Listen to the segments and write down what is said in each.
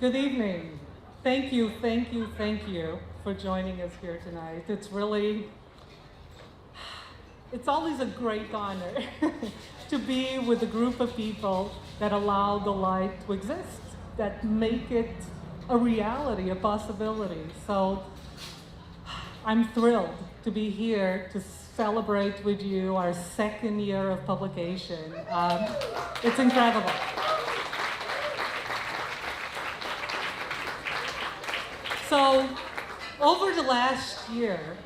Good evening. Thank you for joining us here tonight. It's always a great honor to be with a group of people that allow the light to exist, that make it a reality, a possibility. So I'm thrilled to be here to celebrate with you our second year of publication. It's incredible. So, over the last year,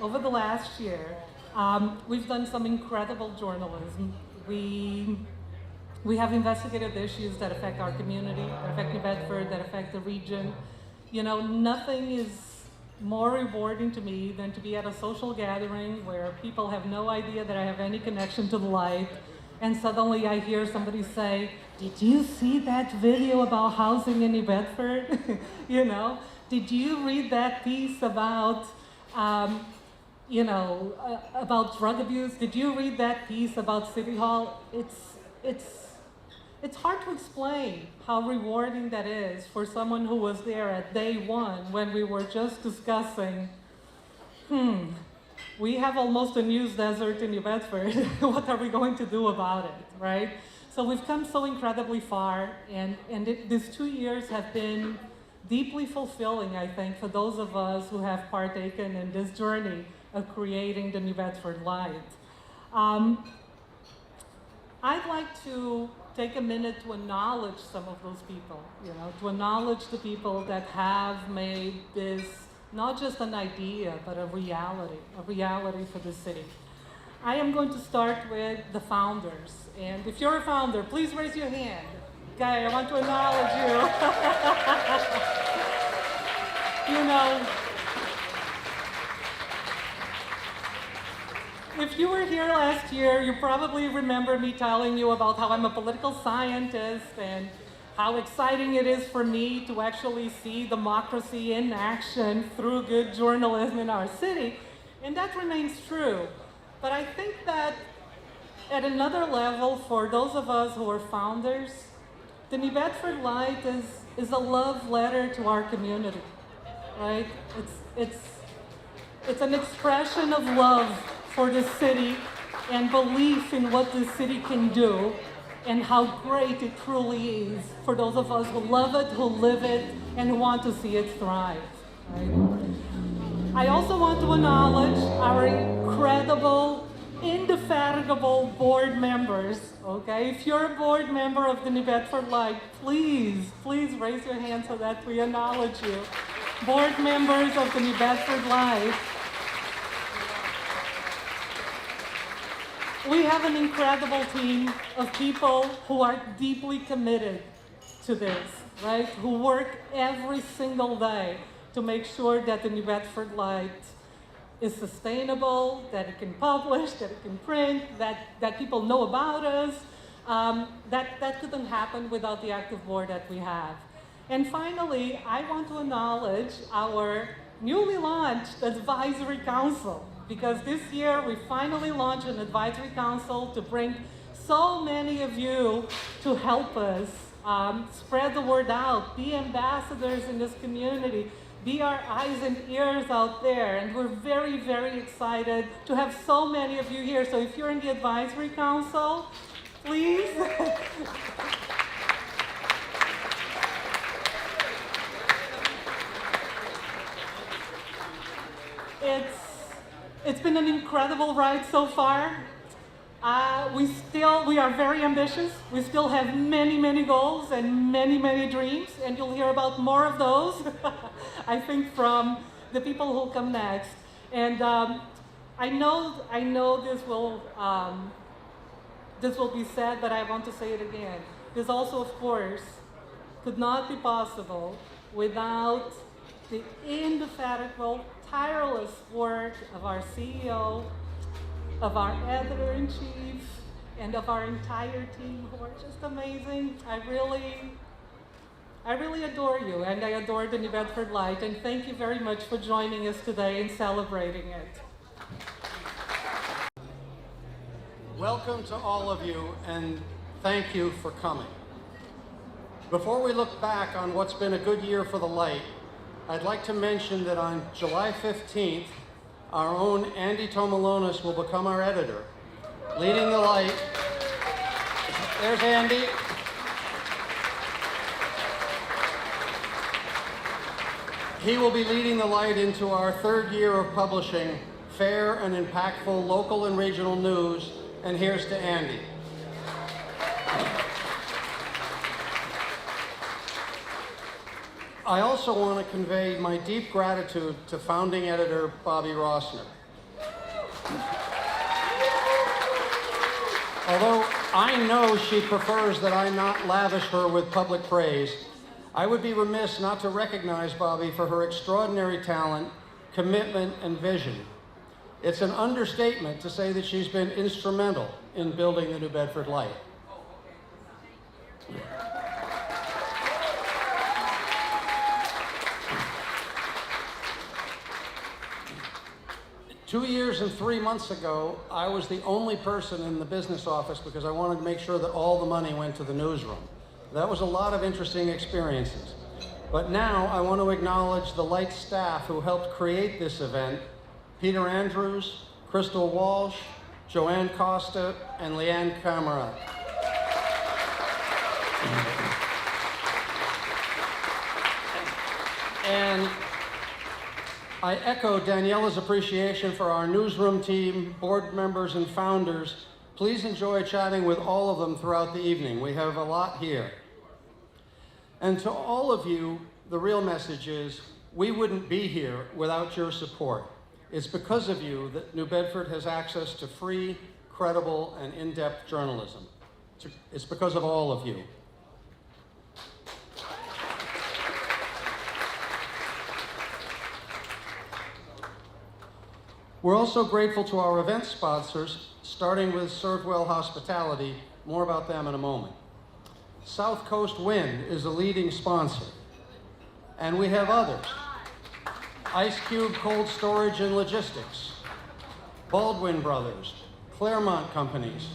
we've done some incredible journalism. We have investigated issues that affect our community, that affect New Bedford, that affect the region. You know, nothing is more rewarding to me than to be at a social gathering where people have no idea that I have any connection to the light, and suddenly I hear somebody say, "Did you see that video about housing in New Bedford?" You know? Did you read that piece about, about drug abuse? Did you read that piece about City Hall? It's hard to explain how rewarding that is for someone who was there at day one when we were just discussing, we have almost a news desert in New Bedford. What are we going to do about it, right? So we've come so incredibly far, and these 2 years have been deeply fulfilling, I think, for those of us who have partaken in this journey of creating the New Bedford Light. I'd like to take a minute to acknowledge some of those people, to acknowledge the people that have made this not just an idea, but a reality for the city. I am going to start with the founders. And if you're a founder, please raise your hand. Okay, I want to acknowledge you. If you were here last year, you probably remember me telling you about how I'm a political scientist and how exciting it is for me to actually see democracy in action through good journalism in our city. And that remains true. But I think that at another level, for those of us who are founders, the New Bedford Light is a love letter to our community, right? It's an expression of love for the city and belief in what the city can do and how great it truly is for those of us who love it, who live it, and who want to see it thrive, right? I also want to acknowledge our incredible, indefatigable board members, okay? If you're a board member of the New Bedford Light, please raise your hand so that we acknowledge you. Board members of the New Bedford Light, we have an incredible team of people who are deeply committed to this, right? Who work every single day to make sure that the New Bedford Light is sustainable, that it can publish, that it can print, that people know about us. That couldn't happen without the active board that we have. And finally, I want to acknowledge our newly launched advisory council, because this year we finally launched an advisory council to bring so many of you to help us spread the word out, be ambassadors in this community, be our eyes and ears out there. And we're very, very excited to have so many of you here. So if you're in the advisory council, please. It's been an incredible ride so far. We are very ambitious. We still have many, many goals and many, many dreams, and you'll hear about more of those, I think, from the people who'll come next. And I know this will be said, but I want to say it again. This also, of course, could not be possible without the indefatigable, tireless work of our CEO, of our editor-in-chief, and of our entire team, who are just amazing. I really adore you, and I adore the New Bedford Light, and thank you very much for joining us today and celebrating it. Welcome to all of you, and thank you for coming. Before we look back on what's been a good year for the Light, I'd like to mention that on July 15th, our own Andy Tomalonis will become our editor, leading the Light. There's Andy. He will be leading the Light into our third year of publishing fair and impactful local and regional news, and here's to Andy. I also want to convey my deep gratitude to founding editor Bobby Rossner. Although I know she prefers that I not lavish her with public praise, I would be remiss not to recognize Bobby for her extraordinary talent, commitment, and vision. It's an understatement to say that she's been instrumental in building the New Bedford Light. Two years and 3 months ago, I was the only person in the business office because I wanted to make sure that all the money went to the newsroom. That was a lot of interesting experiences. But now I want to acknowledge the Light staff who helped create this event: Peter Andrews, Crystal Walsh, Joanne Costa, and Leanne Camara. And I echo Daniela's appreciation for our newsroom team, board members, and founders. Please enjoy chatting with all of them throughout the evening. We have a lot here. And to all of you, the real message is, we wouldn't be here without your support. It's because of you that New Bedford has access to free, credible, and in-depth journalism. It's because of all of you. We're also grateful to our event sponsors, starting with Served Well Hospitality. More about them in a moment. South Coast Wind is a leading sponsor, and we have others. Ice Cube Cold Storage and Logistics, Baldwin Brothers, Claremont Companies,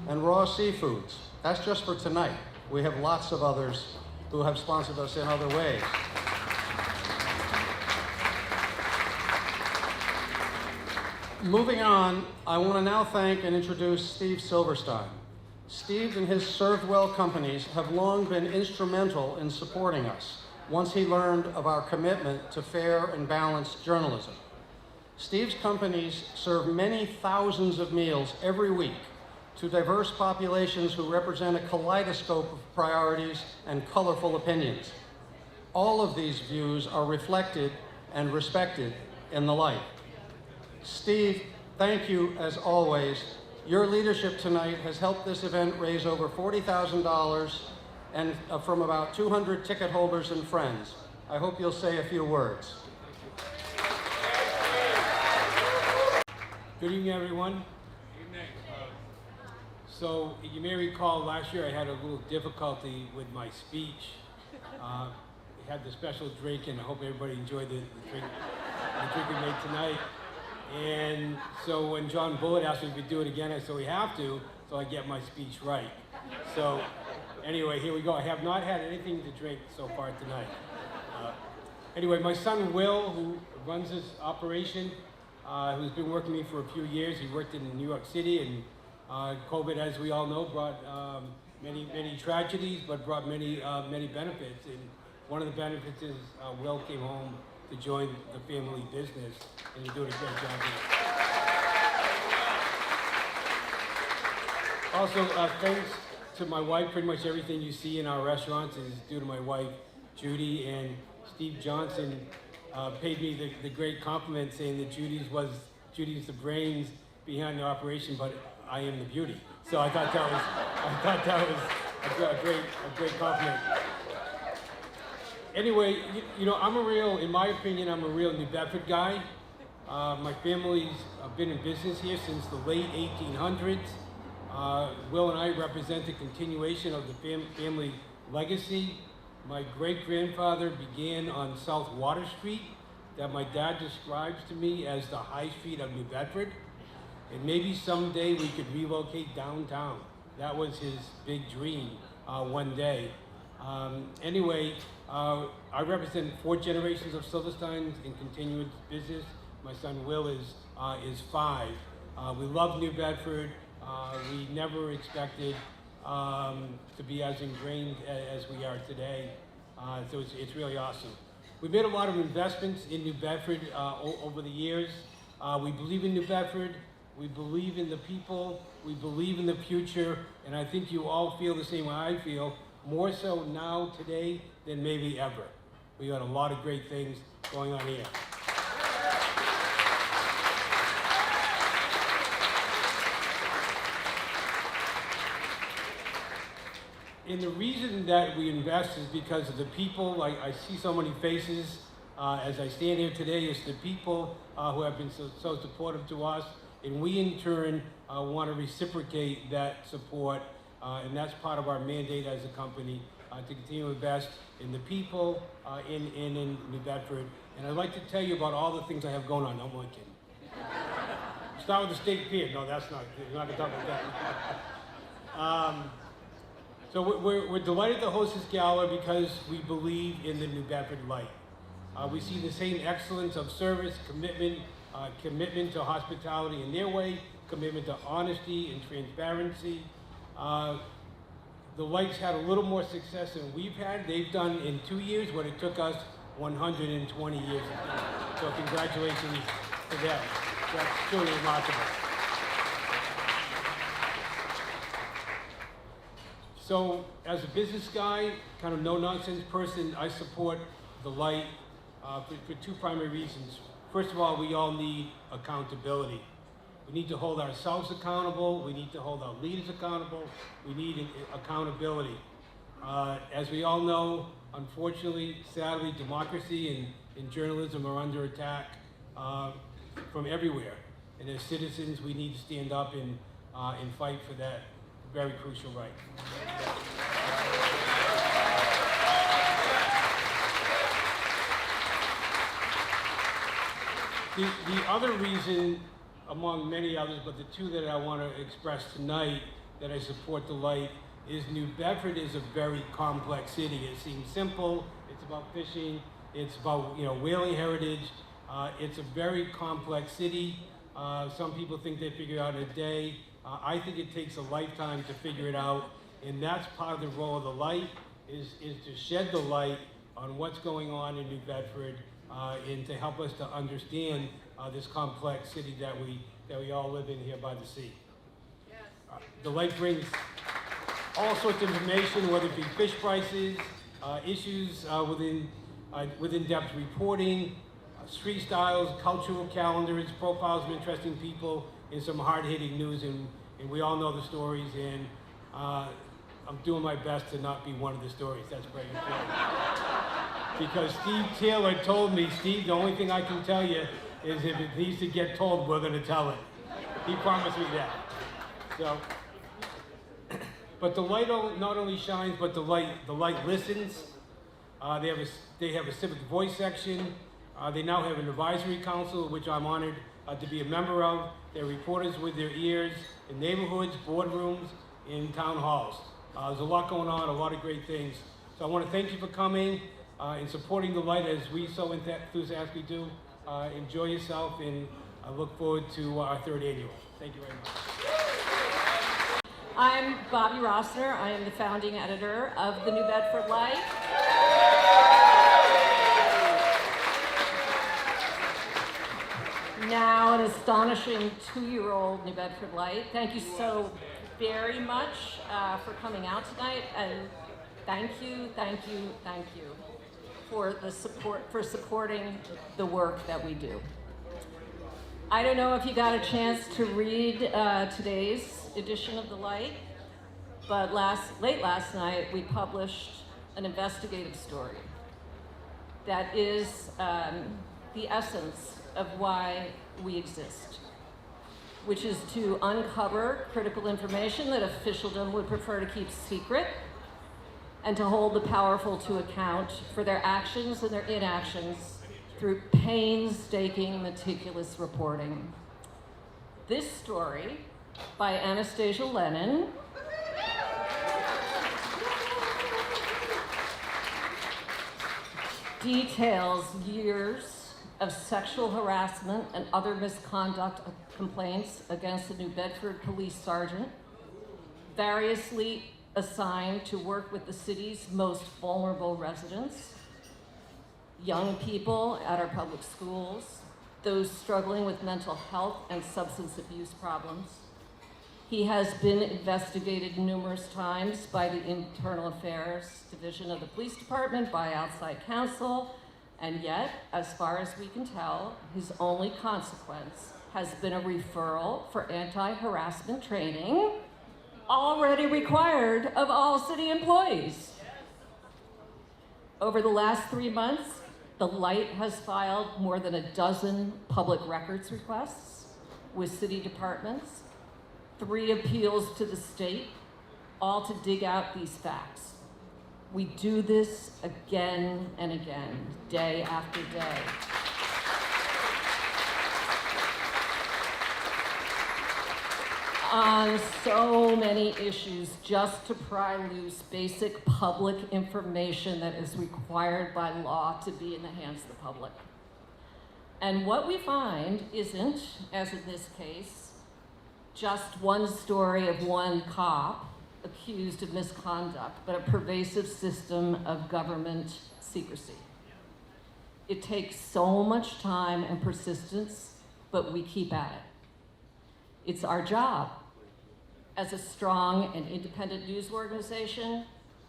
and Raw Seafoods. That's just for tonight. We have lots of others who have sponsored us in other ways. Moving on, I want to now thank and introduce Steve Silverstein. Steve and his Served Well companies have long been instrumental in supporting us once he learned of our commitment to fair and balanced journalism. Steve's companies serve many thousands of meals every week to diverse populations who represent a kaleidoscope of priorities and colorful opinions. All of these views are reflected and respected in the Light. Steve, thank you as always. Your leadership tonight has helped this event raise over $40,000 and from about 200 ticket holders and friends. I hope you'll say a few words. Good evening, everyone. Good evening. So you may recall last year I had a little difficulty with my speech. I had the special drink, and I hope everybody enjoyed the drink we made tonight. And so when John Bullitt asked me if we do it again, I said we have to, so I get my speech right. So anyway, here we go. I have not had anything to drink so far tonight. Anyway, my son Will, who runs this operation, who's been working with me for a few years, he worked in New York City, and COVID, as we all know, brought many tragedies, but brought many benefits. And one of the benefits is Will came home to join the family business, and you're doing a great job here. Also, thanks to my wife. Pretty much everything you see in our restaurants is due to my wife, Judy, and Steve Johnson paid me the great compliment saying that Judy's the brains behind the operation, but I am the beauty. So I thought that was a great compliment. Anyway, you know, in my opinion, I'm a real New Bedford guy. My family's been in business here since the late 1800s. Will and I represent the continuation of the family legacy. My great-grandfather began on South Water Street, that my dad describes to me as the High Street of New Bedford. And maybe someday we could relocate downtown. That was his big dream one day. Anyway, I represent 4 generations of Silversteins in continuous business. My son Will is 5. We love New Bedford. We never expected to be as ingrained as we are today. So it's really awesome. We've made a lot of investments in New Bedford over the years. We believe in New Bedford. We believe in the people. We believe in the future. And I think you all feel the same way I feel, more so now, today, than maybe ever. We got a lot of great things going on here. And the reason that we invest is because of the people. I see so many faces as I stand here today. It's the people who have been so supportive to us, and we in turn want to reciprocate that support, and that's part of our mandate as a company, to continue to invest in the people in New Bedford. And I'd like to tell you about all the things I have going on. No, I'm only kidding. Start with the state pier. No, that's not. We're not going to talk about that. So we're delighted to host this gala because we believe in the New Bedford Light. We see the same excellence of service, commitment to hospitality in their way, commitment to honesty and transparency. The Light's had a little more success than we've had. They've done in 2 years what it took us 120 years to do. So congratulations to them. That's truly remarkable. So as a business guy, kind of no-nonsense person, I support the Light for 2 primary reasons. First of all, we all need accountability. We need to hold ourselves accountable. We need to hold our leaders accountable. We need accountability. As we all know, unfortunately, sadly, democracy and journalism are under attack from everywhere. And as citizens, we need to stand up and fight for that very crucial right. The other reason, among many others, but the 2 that I want to express tonight that I support the Light, is New Bedford is a very complex city. It seems simple. It's about fishing. It's about whaling heritage. It's a very complex city. Some people think they figure it out in a day. I think it takes a lifetime to figure it out, and that's part of the role of the Light, is to shed the light on what's going on in New Bedford, and to help us to understand this complex city that we all live in here by the sea. The Light brings all sorts of information, whether it be fish prices, issues with in-depth reporting, street styles, cultural calendars, profiles of interesting people, and some hard-hitting news, and we all know the stories, and I'm doing my best to not be one of the stories. That's very important. Because Steve Taylor told me, Steve, the only thing I can tell you is if it needs to get told, we're going to tell it. He promised me that. So, but the Light not only shines, but the Light listens. They have a civic voice section. They now have an advisory council, which I'm honored to be a member of. They're reporters with their ears in neighborhoods, boardrooms, in town halls. There's a lot going on, a lot of great things. So I want to thank you for coming and supporting the Light as we so enthusiastically do. Enjoy yourself, and I look forward to our 3rd annual. Thank you very much. I'm Bobby Rossner. I am the founding editor of the New Bedford Light. Now an astonishing 2-year-old New Bedford Light. Thank you so very much for coming out tonight, and thank you for the support, for supporting the work that we do. I don't know if you got a chance to read today's edition of The Light, but late last night we published an investigative story that is the essence of why we exist, which is to uncover critical information that officialdom would prefer to keep secret, and to hold the powerful to account for their actions and their inactions through painstaking, meticulous reporting. This story, by Anastasia Lennon, details years of sexual harassment and other misconduct complaints against a New Bedford police sergeant, variously assigned to work with the city's most vulnerable residents, young people at our public schools, those struggling with mental health and substance abuse problems. He has been investigated numerous times by the Internal Affairs Division of the Police Department, by outside counsel, and yet, as far as we can tell, his only consequence has been a referral for anti-harassment training, already required of all city employees. Over the last 3 months, the Light has filed more than a dozen public records requests with city departments, 3 appeals to the state, all to dig out these facts. We do this again and again, day after day. On so many issues, just to pry loose basic public information that is required by law to be in the hands of the public. And what we find isn't, as in this case, just one story of one cop accused of misconduct, but a pervasive system of government secrecy. It takes so much time and persistence, but we keep at it. It's our job. As a strong and independent news organization,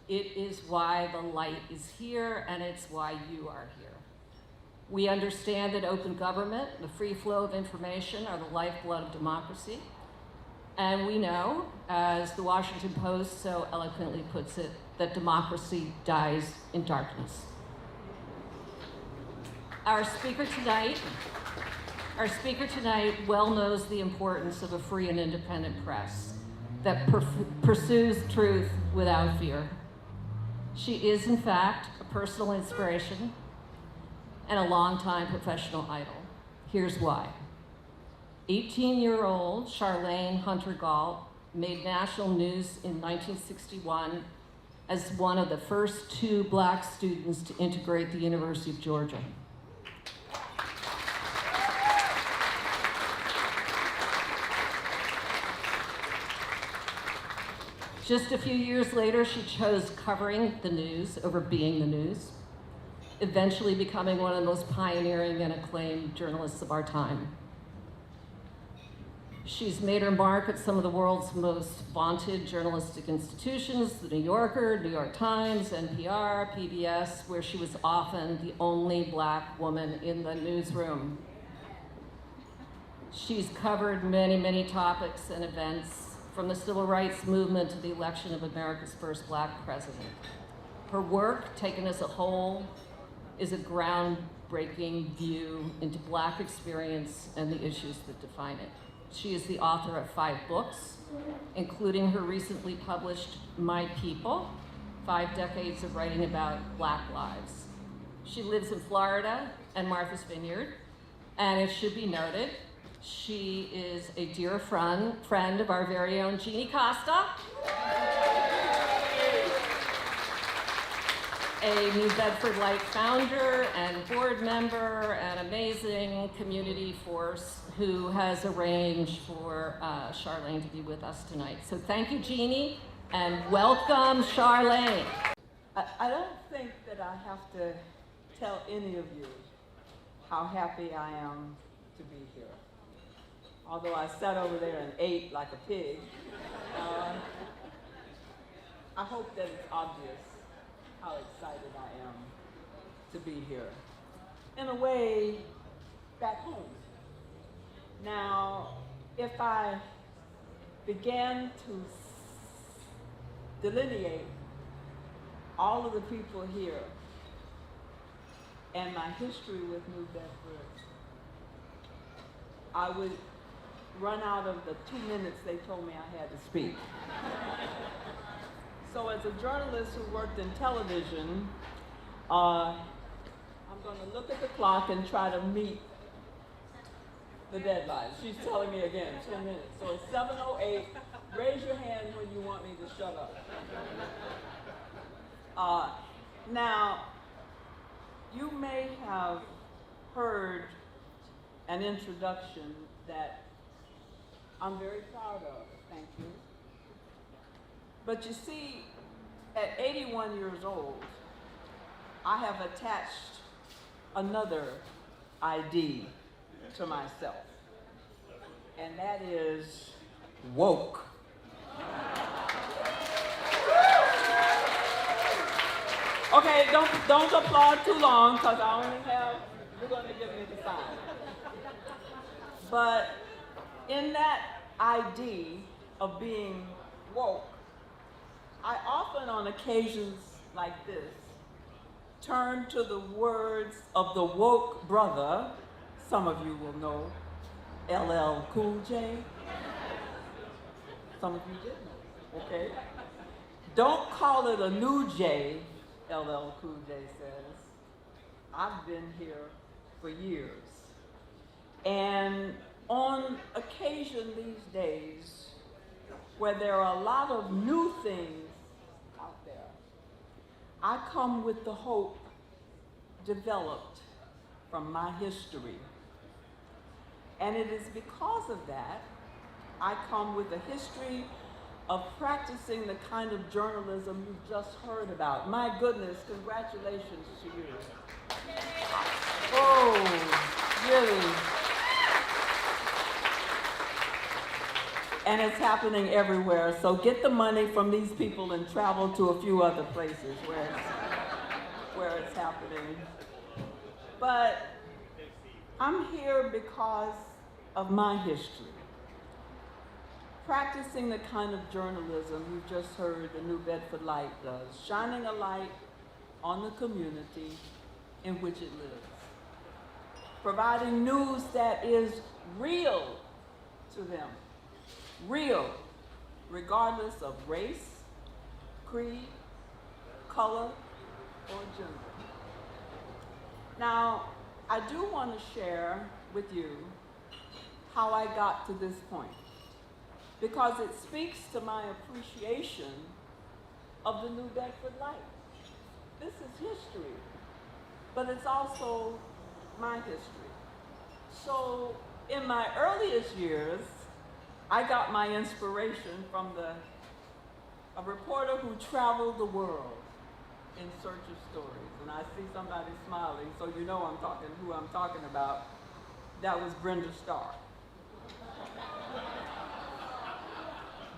it is why the Light is here, and it's why you are here. We understand that open government, the free flow of information, are the lifeblood of democracy. And we know, as the Washington Post so eloquently puts it, that democracy dies in darkness. Our speaker tonight well knows the importance of a free and independent press that pursues truth without fear. She is, in fact, a personal inspiration and a longtime professional idol. Here's why. 18-year-old Charlene Hunter-Galt made national news in 1961 as one of the first 2 Black students to integrate the University of Georgia. Just a few years later, she chose covering the news over being the news, eventually becoming one of the most pioneering and acclaimed journalists of our time. She's made her mark at some of the world's most vaunted journalistic institutions, The New Yorker, New York Times, NPR, PBS, where she was often the only Black woman in the newsroom. She's covered many, many topics and events, from the civil rights movement to the election of America's first Black president. Her work, taken as a whole, is a groundbreaking view into Black experience and the issues that define it. She is the author of 5 books, including her recently published My People, 5 decades of writing about Black lives. She lives in Florida and Martha's Vineyard, and it should be noted, she is a dear friend of our very own Jeannie Costa, a New Bedford Light founder and board member, an amazing community force who has arranged for Charlene to be with us tonight. So thank you, Jeannie, and welcome, Charlene. I don't think that I have to tell any of you how happy I am to be here. Although I sat over there and ate like a pig, I hope that it's obvious how excited I am to be here. In a way, back home. Now, if I began to delineate all of the people here and my history with New Bedford, I would run out of the 2 minutes they told me I had to speak. So as a journalist who worked in television, I'm going to look at the clock and try to meet the deadline. She's telling me again, 2 minutes. So it's 7:08. Raise your hand when you want me to shut up. Now, You may have heard an introduction that I'm very proud of, thank you. But you see, at 81 years old, I have attached another ID to myself, and that is woke. Okay, don't applaud too long, because I only have, you're going to give me the sign. But in that ID of being woke, I often on occasions like this turn to the words of the woke brother, some of you will know, LL Cool J. Some of you did know, okay? Don't call it a new J, LL Cool J says. I've been here for years. And on occasion these days, where there are a lot of new things out there, I come with the hope developed from my history. And it is because of that, I come with a history of practicing the kind of journalism you've just heard about. My goodness, congratulations to you. Oh, really. And it's happening everywhere, so get the money from these people and travel to a few other places where it's happening. But I'm here because of my history. Practicing the kind of journalism you've just heard the New Bedford Light does, shining a light on the community in which it lives. Providing news that is real to them. Real, regardless of race, creed, color, or gender. Now, I do want to share with you how I got to this point, because it speaks to my appreciation of the New Bedford Light. This is history, but it's also my history. So, in my earliest years, I got my inspiration from a reporter who traveled the world in search of stories. And I see somebody smiling, so you know who I'm talking about. That was Brenda Starr.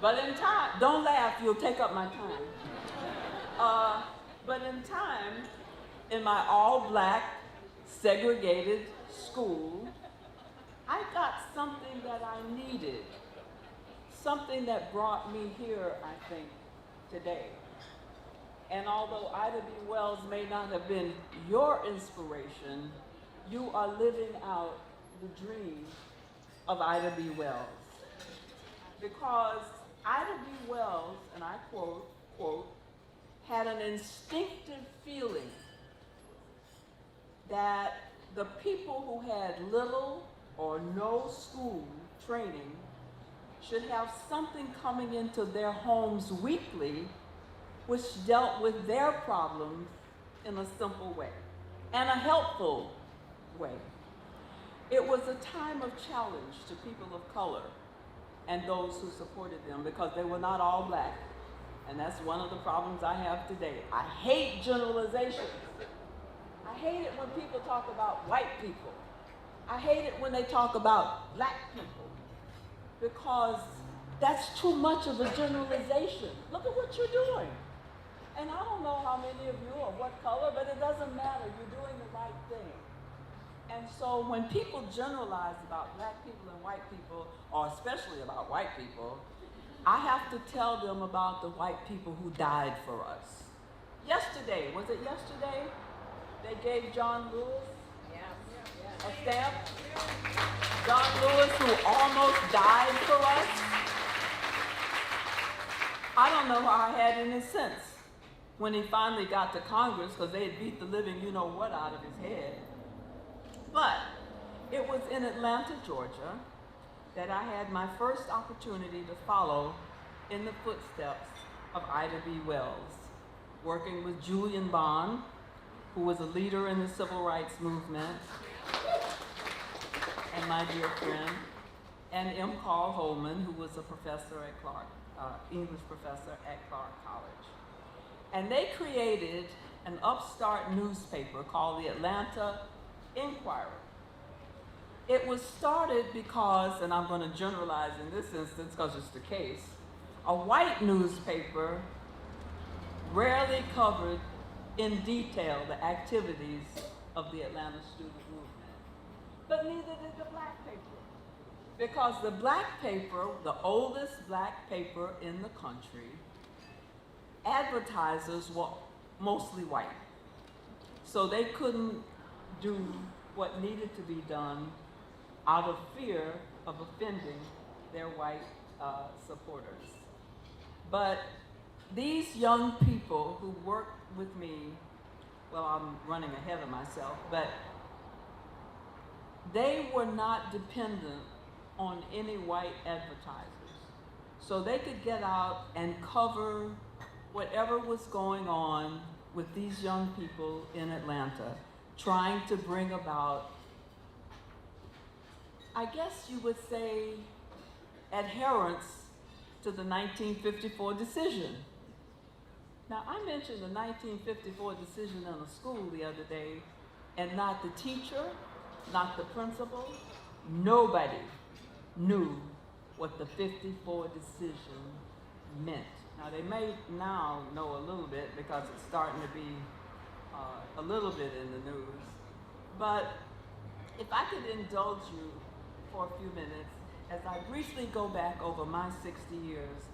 But in time, don't laugh, you'll take up my time. But in time, in my all-black, segregated school, I got something that I needed. Something that brought me here, I think, today. And although Ida B. Wells may not have been your inspiration, you are living out the dream of Ida B. Wells. Because Ida B. Wells, and I quote, had an instinctive feeling that the people who had little or no school training should have something coming into their homes weekly which dealt with their problems in a simple way and a helpful way. It was a time of challenge to people of color and those who supported them, because they were not all black. And that's one of the problems I have today. I hate generalizations. I hate it when people talk about white people. I hate it when they talk about black people, because that's too much of a generalization. Look at what you're doing. And I don't know how many of you are what color, but it doesn't matter. You're doing the right thing. And so when people generalize about black people and white people, or especially about white people, I have to tell them about the white people who died for us. Yesterday, was it yesterday? They gave John Lewis a stamp. John Lewis, who almost died for us. I don't know how I had any sense when he finally got to Congress, because they had beat the living you-know-what out of his head. But it was in Atlanta, Georgia, that I had my first opportunity to follow in the footsteps of Ida B. Wells, working with Julian Bond who was a leader in the civil rights movement, and my dear friend, and M. Carl Holman, who was a professor at Clark, English professor at Clark College. And they created an upstart newspaper called the Atlanta Inquirer. It was started because, and I'm going to generalize in this instance because it's the case, a white newspaper rarely covered in detail the activities of the Atlanta student movement. But neither did the black paper. Because the black paper, the oldest black paper in the country, advertisers were mostly white. So they couldn't do what needed to be done out of fear of offending their white supporters. But these young people who worked with me, well, I'm running ahead of myself, but they were not dependent on any white advertisers. So they could get out and cover whatever was going on with these young people in Atlanta, trying to bring about, I guess you would say, adherence to the 1954 decision. Now, I mentioned the 1954 decision in a school the other day, and not the teacher, not the principal, nobody knew what the 54 decision meant. Now, they may now know a little bit because it's starting to be a little bit in the news. But if I could indulge you for a few minutes, as I briefly go back over my 60 years,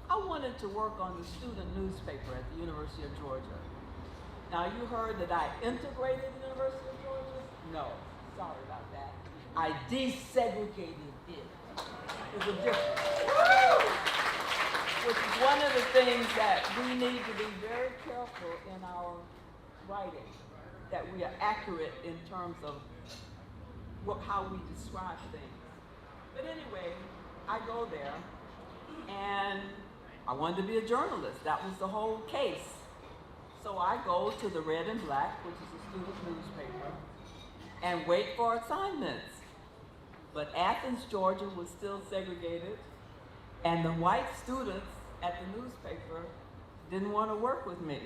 I wanted to work on the student newspaper at the University of Georgia. Now, you heard that I integrated the University of Georgia? No, sorry about that. I desegregated it. There's a difference. Which is one of the things that we need to be very careful in our writing, that we are accurate in terms of how we describe things. But anyway, I go there, and I wanted to be a journalist. That was the whole case. So I go to the Red and Black, which is a student newspaper, and wait for assignments. But Athens, Georgia was still segregated, and the white students at the newspaper didn't want to work with me.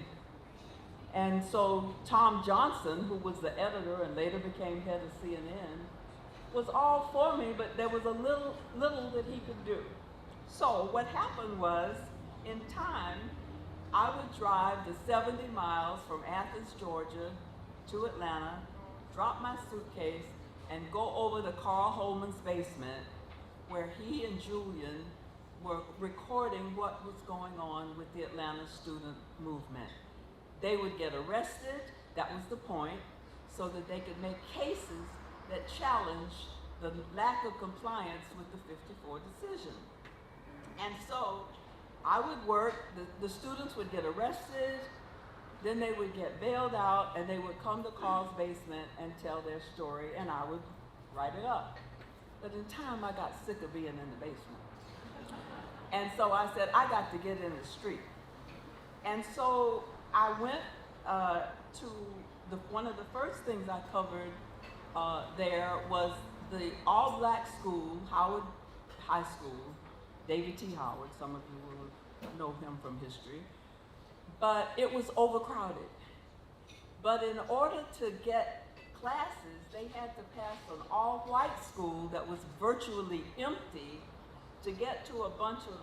And so Tom Johnson, who was the editor and later became head of CNN, was all for me, but there was a little that he could do. So what happened was, in time, I would drive the 70 miles from Athens, Georgia to Atlanta, drop my suitcase, and go over to Carl Holman's basement, where he and Julian were recording what was going on with the Atlanta student movement. They would get arrested, that was the point, so that they could make cases that challenged the lack of compliance with the 54 decision. And so I would work, the students would get arrested, then they would get bailed out, and they would come to Carl's basement and tell their story, and I would write it up. But in time, I got sick of being in the basement. And so I said, I got to get in the street. And so I went to one of the first things I covered there was the all-black school, Howard High School, David T. Howard, some of you will know him from history, but it was overcrowded. But in order to get classes, they had to pass an all-white school that was virtually empty to get to a bunch of,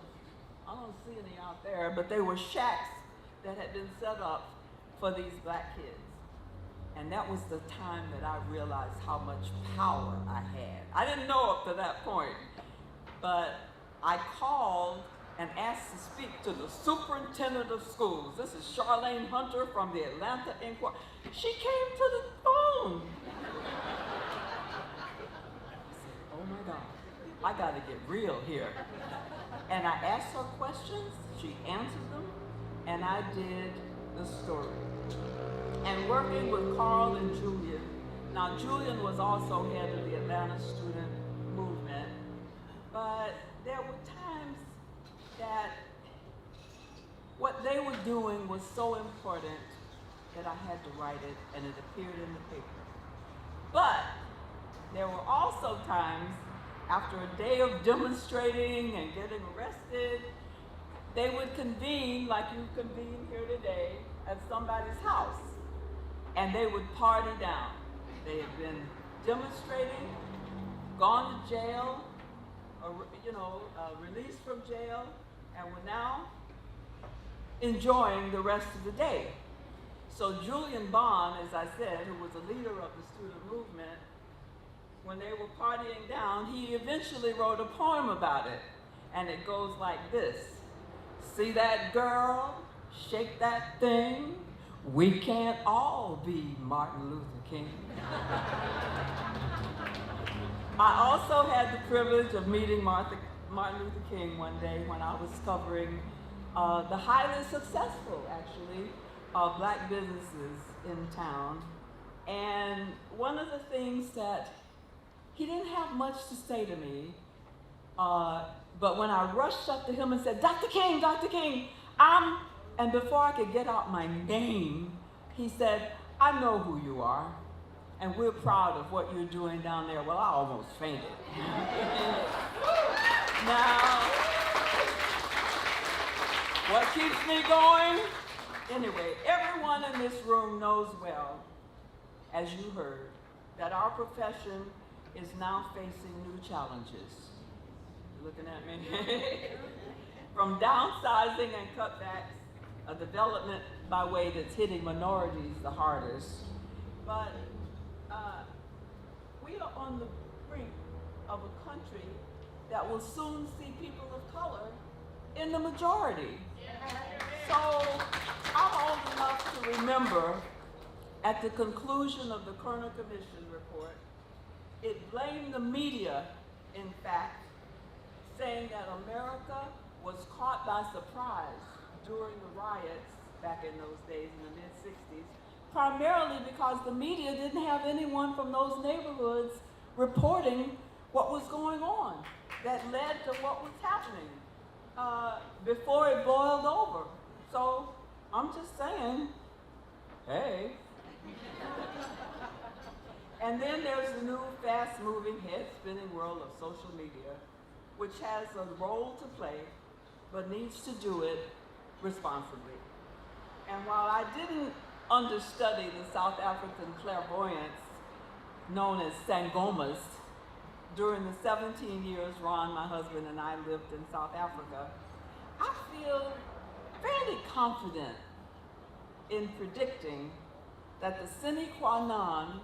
I don't see any out there, but they were shacks that had been set up for these black kids. And that was the time that I realized how much power I had. I didn't know up to that point, but I called and asked to speak to the superintendent of schools. This is Charlene Hunter from the Atlanta Inquirer. She came to the phone. I said, oh my God, I gotta get real here. And I asked her questions, she answered them, and I did the story. And working with Carl and Julian, now Julian was also head of the Atlanta student movement, but there were times that what they were doing was so important that I had to write it and it appeared in the paper. But there were also times after a day of demonstrating and getting arrested, they would convene like you convene here today at somebody's house, and they would party down. They had been demonstrating, gone to jail, or, released from jail, and were now enjoying the rest of the day. So Julian Bond, as I said, who was a leader of the student movement, when they were partying down, he eventually wrote a poem about it. And it goes like this: see that girl, shake that thing, we can't all be Martin Luther King. I also had the privilege of meeting Martin Luther King one day when I was covering the highly successful, actually, black businesses in town. And one of the things that he didn't have much to say to me, but when I rushed up to him and said, Dr. King, and before I could get out my name, he said, I know who you are, and we're proud of what you're doing down there. Well, I almost fainted. Now, what keeps me going? Anyway, everyone in this room knows well, as you heard, that our profession is now facing new challenges. You looking at me? From downsizing and cutbacks, a development by way that's hitting minorities the hardest. But we are on the brink of a country that will soon see people of color in the majority. So I'm old enough to remember at the conclusion of the Kerner Commission report, it blamed the media, in fact, saying that America was caught by surprise during the riots back in those days in the mid-60s, primarily because the media didn't have anyone from those neighborhoods reporting what was going on that led to what was happening before it boiled over. So I'm just saying, hey. And then there's the new fast-moving, head-spinning world of social media, which has a role to play, but needs to do it responsibly. And while I didn't understudy the South African clairvoyance known as Sangomas during the 17 years Ron, my husband, and I lived in South Africa, I feel fairly confident in predicting that the sine qua non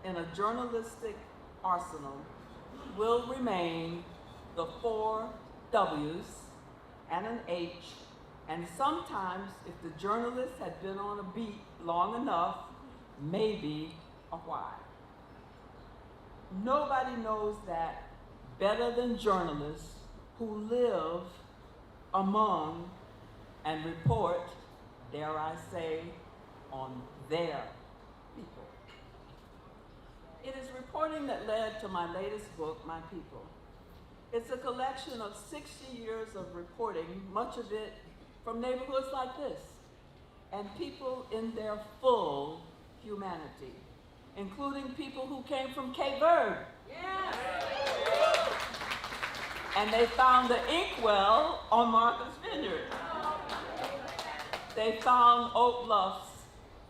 in a journalistic arsenal will remain the 4 W's and an H, and sometimes, if the journalist had been on a beat long enough, maybe a why. Nobody knows that better than journalists who live among and report, dare I say, on their people. It is reporting that led to my latest book, My People. It's a collection of 60 years of reporting, much of it from neighborhoods like this, and people in their full humanity, including people who came from Cape Verde. Yes. And they found the inkwell on Martha's Vineyard. They found Oak Bluffs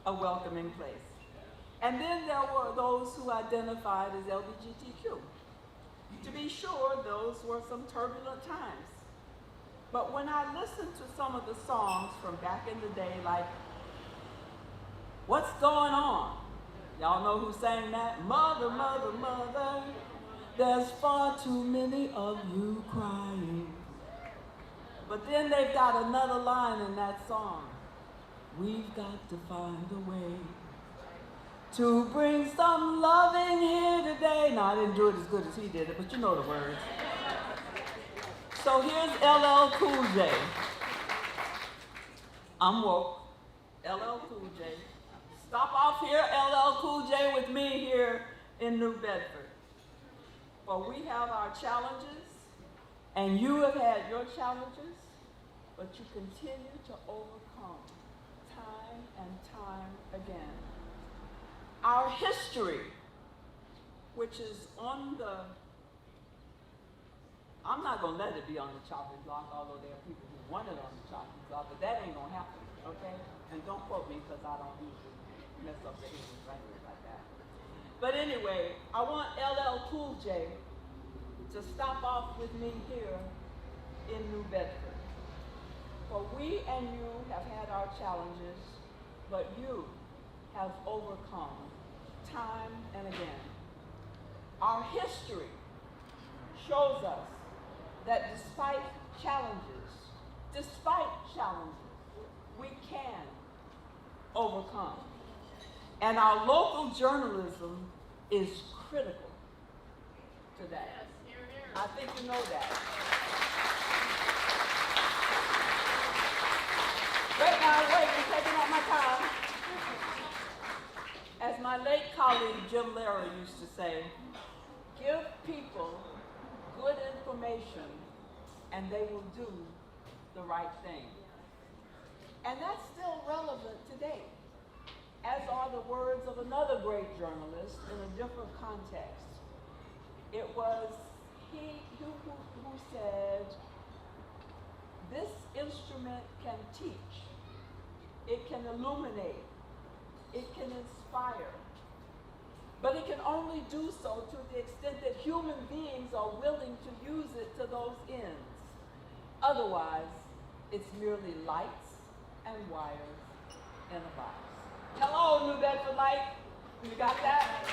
a welcoming place. And then there were those who identified as LGBTQ. To be sure, those were some turbulent times. But when I listened to some of the songs from back in the day, like, What's Going On? Y'all know who sang that? Mother, mother, mother, there's far too many of you crying. But then they've got another line in that song. We've got to find a way to bring some loving here today. Now, I didn't do it as good as he did it, but you know the words. So here's LL Cool J. I'm woke. LL Cool J. Stop off here, LL Cool J, with me here in New Bedford. For we have our challenges, and you have had your challenges, but you continue to overcome time and time again. again. Our history, which is on the, I'm not going to let it be on the chopping block, although there are people who want it on the chopping block, but that ain't going to happen, okay? And don't quote me because I don't usually mess up the English language like that. But anyway, I want LL Cool J to stop off with me here in New Bedford. For we and you have had our challenges, but you have overcome time and again. Our history shows us that despite challenges, we can overcome. And our local journalism is critical to that. I think you know that. Wait now, wait, you're taking up my time. As my late colleague Jim Lehrer used to say, give people good information and they will do the right thing. And that's still relevant today, as are the words of another great journalist in a different context. It was he who said, this instrument can teach, it can illuminate, it can inspire, but it can only do so to the extent that human beings are willing to use it to those ends. Otherwise, it's merely lights and wires in a box. Hello, New Bedford Light. You got that?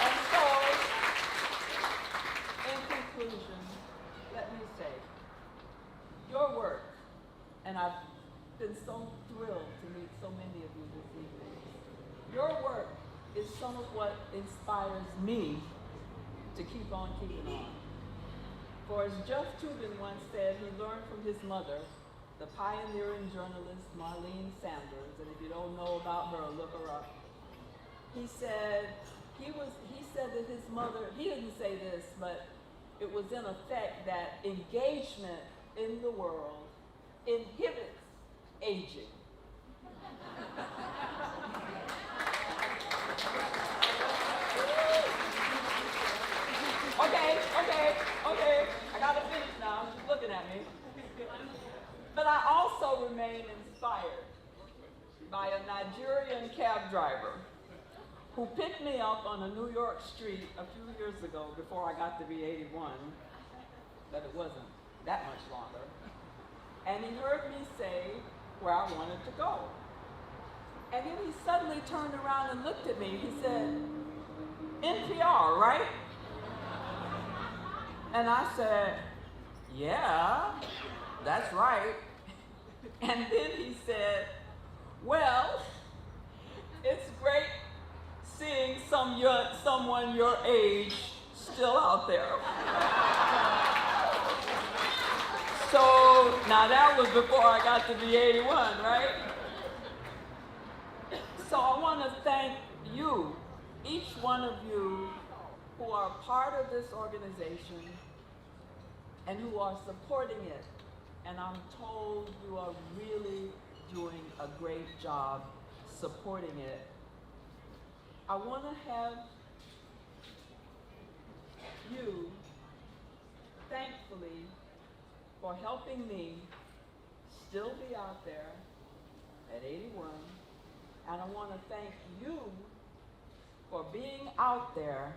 And so, in conclusion, let me say, your work, and I've been so thrilled to meet so many of you this evening, your work is some of what inspires me to keep on keeping on. For as Jeff Tubin once said, he learned from his mother, the pioneering journalist Marlene Sanders, and if you don't know about her, look her up. He said that his mother, he didn't say this, but it was in effect that engagement in the world inhibits aging. Okay, I gotta finish now, she's looking at me. But I also remain inspired by a Nigerian cab driver who picked me up on a New York street a few years ago before I got to be 81, but it wasn't that much longer. And he heard me say where I wanted to go. And then he suddenly turned around and looked at me. He said, NPR, right? And I said, yeah, that's right. And then he said, well, it's great seeing someone your age still out there. So now that was before I got to be 81, right? So I want to thank you, each one of you who are part of this organization and who are supporting it. And I'm told you are really doing a great job supporting it. I want to have you, thankfully, for helping me still be out there at 81. And I want to thank you for being out there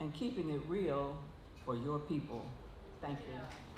and keeping it real for your people. Thank you.